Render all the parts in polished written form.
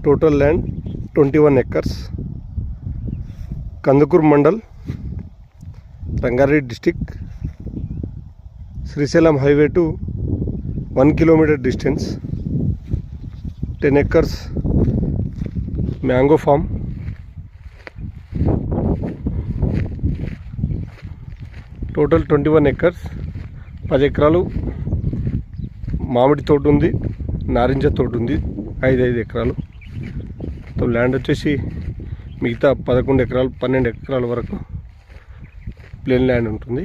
Total land 21 acres, Kandukur mandal, Rangareddy district, Srisailam highway to 1 kilometer distance, 10 acres mango farm, total 21 acres, 10 ఎకరాలు మామిడి తోట ఉంది, నారింజ తోట ఉంది, 5 ఎకరాలు. ల్యాండ్ వచ్చేసి మిగతా 11 ఎకరాలు 12 ఎకరాల వరకు ప్లేన్ ల్యాండ్ ఉంటుంది.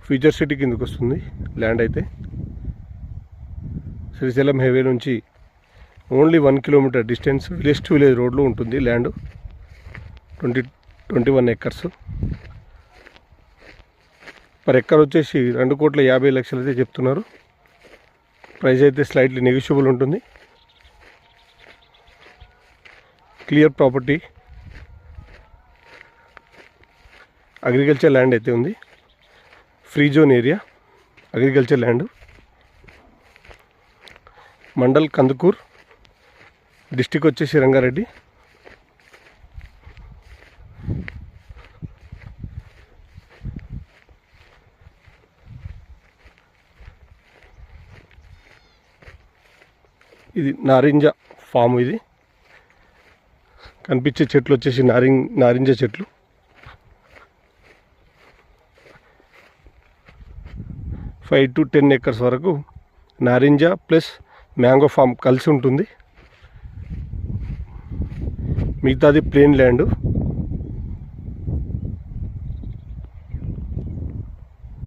ఫ్యూచర్ సిటీ కిందకు వస్తుంది ల్యాండ్ అయితే. శ్రీశైలం హైవే నుంచి only 1 kilometer distance, village to village రోడ్లో ఉంటుంది ల్యాండ్. 21 acres. పర్ ఎకర్ వచ్చేసి 2,50,00,000 అయితే చెప్తున్నారు. ప్రైస్ అయితే స్లైట్లీ నెగోషియబుల్ ఉంటుంది. క్లియర్ ప్రాపర్టీ, అగ్రికల్చర్ ల్యాండ్ అయితే ఉంది. Free zone area, agriculture land. Mandal Kandukur, district వచ్చేసి రంగారెడ్డి. ఇది నారింజ ఫామ్. ఇది కనిపించే చెట్లు వచ్చేసి నారింజ చెట్లు. ఫైవ్ టు 10 acres వరకు నారింజ ప్లస్ మ్యాంగో ఫామ్ కలిసి ఉంటుంది. మిగతాది ప్లేన్ ల్యాండ్.